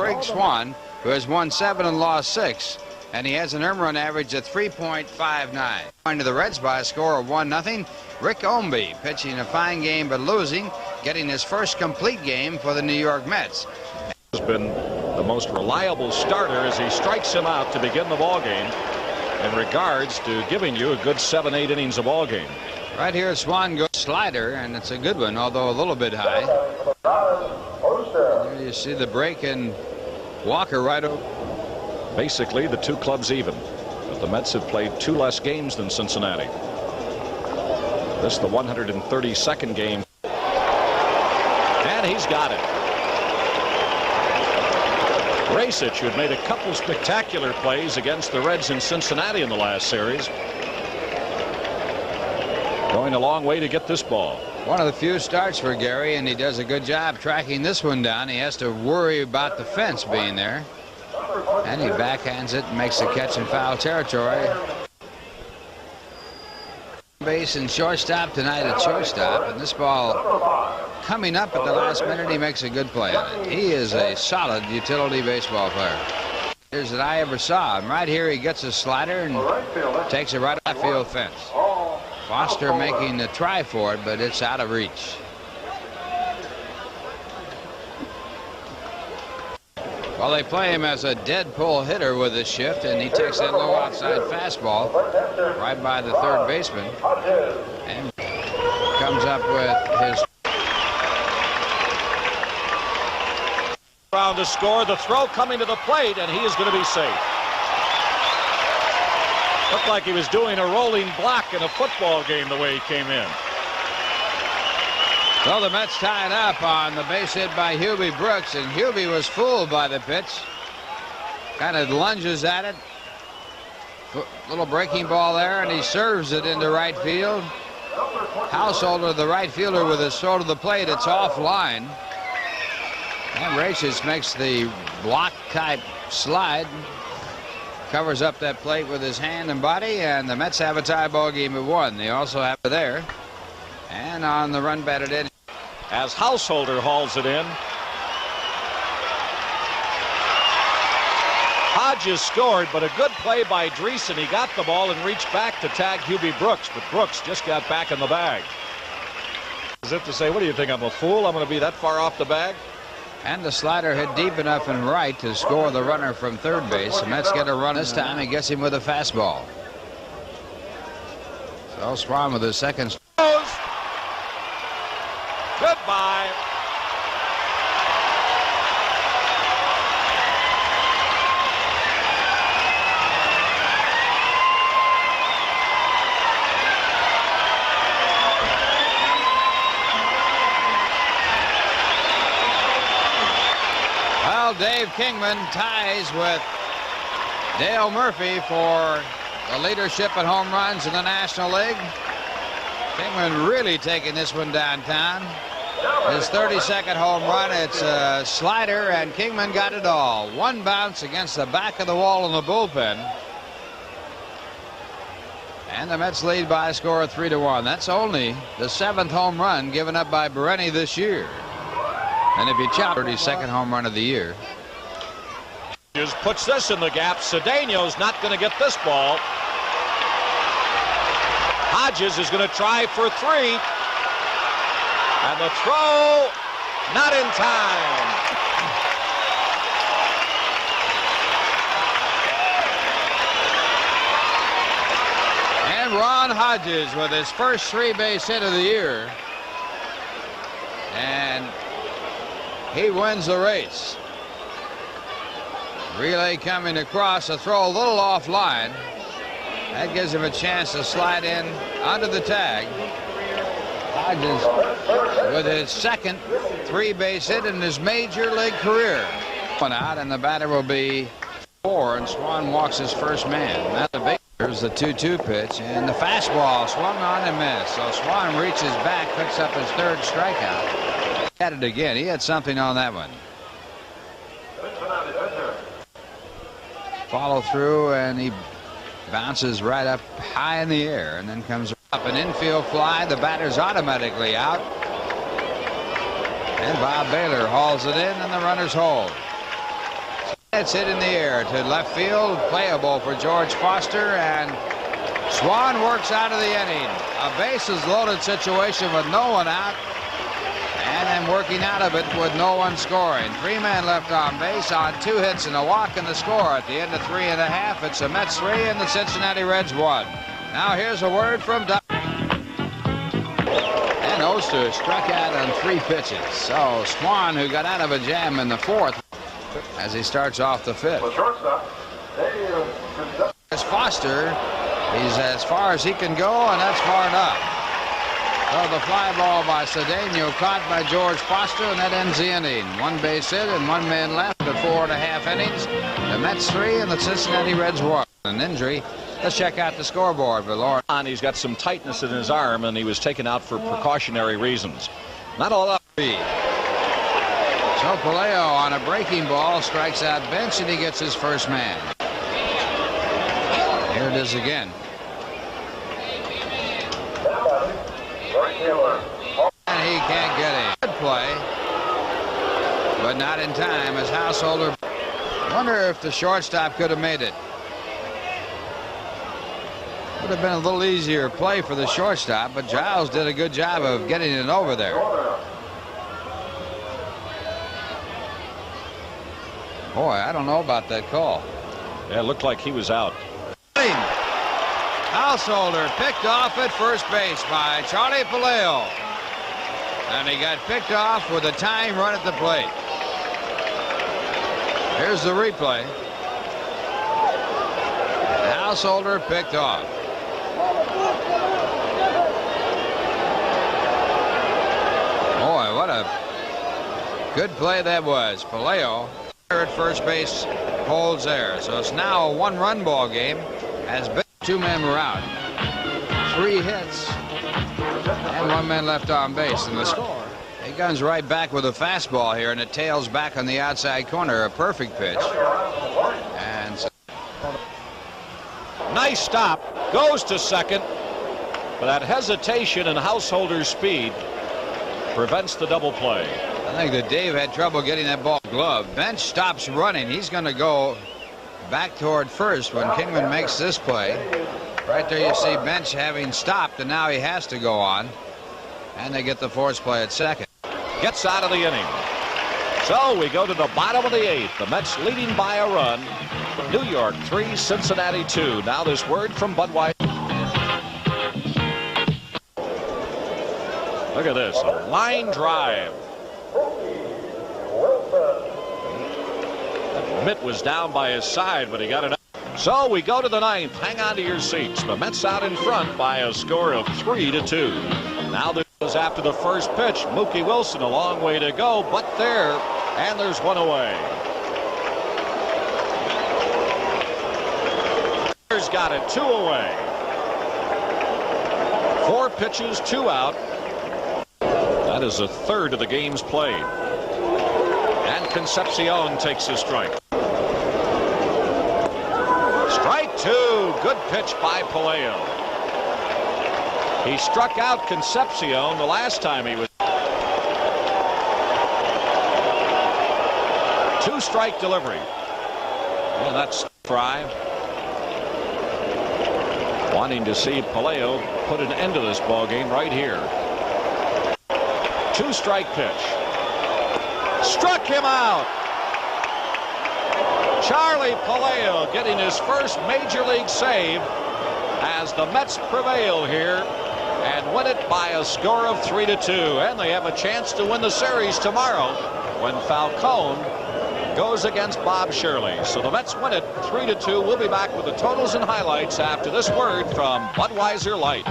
Craig Swan, who has won 7 and lost 6. And he has an earned run average of 3.59. Going to the Reds by a score of 1-0. Rick Omby pitching a fine game but losing, getting his first complete game for the New York Mets. Has been the most reliable starter as he strikes him out to begin the ball game in regards to giving you a good 7-8 innings of ball game. Right here, Swan goes slider, and it's a good one, although a little bit high. And there you see the break and Walker right over. Basically, the two clubs even, but the Mets have played 2 less games than Cincinnati. This the 132nd game, and he's got it. Racich, who had made a couple spectacular plays against the Reds in Cincinnati in the last series, going a long way to get this ball. One of the few starts for Gary, and he does a good job tracking this one down. He has to worry about the fence being there. And he backhands it and makes the catch in foul territory. Base and shortstop tonight at shortstop, and this ball coming up at the last minute, he makes a good play on it. He is a solid utility baseball player. Here's that I ever saw him. Right here, he gets a slider and takes it right off the field fence. Foster making the try for it, but it's out of reach. Well, they play him as a dead pull hitter with a shift, and he takes that low outside fastball right by the third baseman and comes up with his round to score. The throw coming to the plate, and he is going to be safe. Looked like he was doing a rolling block in a football game the way he came in. Well, the Mets tied up on the base hit by Hubie Brooks, and Hubie was fooled by the pitch. Kind of lunges at it. Little breaking ball there, and he serves it into right field. Householder, the right fielder, with his throw to the plate. It's offline. And Racich makes the block-type slide. Covers up that plate with his hand and body, and the Mets have a tie ball game at 1. They also have it there. And on the run batted in. As Householder hauls it in. Hodges scored, but a good play by Dreesen. He got the ball and reached back to tag Hubie Brooks, but Brooks just got back in the bag. As if to say, what do you think, I'm a fool? I'm going to be that far off the bag? And the slider hit deep enough and right to score the runner from third base. The Mets get a run this time. He gets him with a fastball. So Swan with his second. Goodbye. Well, Dave Kingman ties with Dale Murphy for the leadership in home runs in the National League. Kingman really taking this one downtown. His 32nd home run, it's a slider, and Kingman got it all. One bounce against the back of the wall in the bullpen. And the Mets lead by a score of 3-1. That's only the 7th home run given up by Bereni this year. And if you chop, 32nd home run of the year. Just puts this in the gap. Cedeno's not going to get this ball. Hodges is going to try for 3. And the throw, not in time. And Ron Hodges with his first 3-base hit of the year. And he wins the race. Relay coming across, a throw a little offline. That gives him a chance to slide in under the tag. Hodges with his second 3-base hit in his major league career. One out, and the batter will be 4, and Swan walks his first man. Now the big, here's the 2-2 pitch, and the fastball swung on and missed. So Swan reaches back, picks up his 3rd strikeout. At it again. He had something on that one. Follow through, and he bounces right up high in the air, and then comes up an infield fly. The batter's automatically out, and Bob Baylor hauls it in, and the runners hold. It's hit in the air to left field, playable for George Foster, and Swan works out of the inning. A bases loaded situation with no one out, and then working out of it with no one scoring. 3 men left on base on 2 hits and a walk, and the score at the end of 3 1/2. It's the Mets 3 and the Cincinnati Reds 1. Now here's a word from Doc. And Oster struck out on 3 pitches. So Swan, who got out of a jam in the 4th, as he starts off the 5th. As Foster, he's as far as he can go, and that's far enough. So the fly ball by Cedeno caught by George Foster, and that ends the inning. 1 base hit and 1 man left at 4 1/2 innings. The Mets 3 and the Cincinnati Reds 1. An injury. Let's check out the scoreboard for Lawrence. He's got some tightness in his arm, and he was taken out for precautionary reasons. Not all up. So Palaio on a breaking ball strikes out Bench, and he gets his first man. Here it is again. And he can't get it. Good play, but not in time as Householder. Wonder if the shortstop could have made it. Would have been a little easier play for the shortstop, but Giles did a good job of getting it over there. Boy, I don't know about that call. Yeah, it looked like he was out. Householder picked off at first base by Charlie Palaio. And he got picked off with a tying run at the plate. Here's the replay. Householder picked off. Boy, what a good play that was. Palaio at first base holds there. So it's now a 1-run ball game as 2 men were out. 3 hits and 1 man left on base, and the score. He comes right back with a fastball here, and it tails back on the outside corner. A perfect pitch. And so nice stop. Goes to second. But that hesitation and Householder's speed prevents the double play. I think that Dave had trouble getting that ball glove. Bench stops running. He's going to go back toward first when Kingman makes this play. Right there you see Bench having stopped, and now he has to go on. And they get the force play at second. Gets out of the inning. So we go to the bottom of the 8th. The Mets leading by a run. New York 3, Cincinnati 2. Now this word from Budweiser. Look at this, a line drive. That mitt was down by his side, but he got it up. So we go to the 9th. Hang on to your seats. The Mets out in front by a score of 3-2. Now this is after the first pitch. Mookie Wilson, a long way to go, but there, and there's 1 away. Here's got it, 2 away. 4 pitches, 2 out. That is a third of the games played. And Concepcion takes a strike. Strike 2. Good pitch by Palaio. He struck out Concepcion the last time he was. 2-strike delivery. Well, that's Fry. Wanting to see Palaio put an end to this ball game right here. 2-strike pitch. Struck him out. Charlie Palaio getting his first major league save as the Mets prevail here and win it by a score of 3-2. And they have a chance to win the series tomorrow when Falcone goes against Bob Shirley. So the Mets win it 3-2. We'll be back with the totals and highlights after this word from Budweiser Light.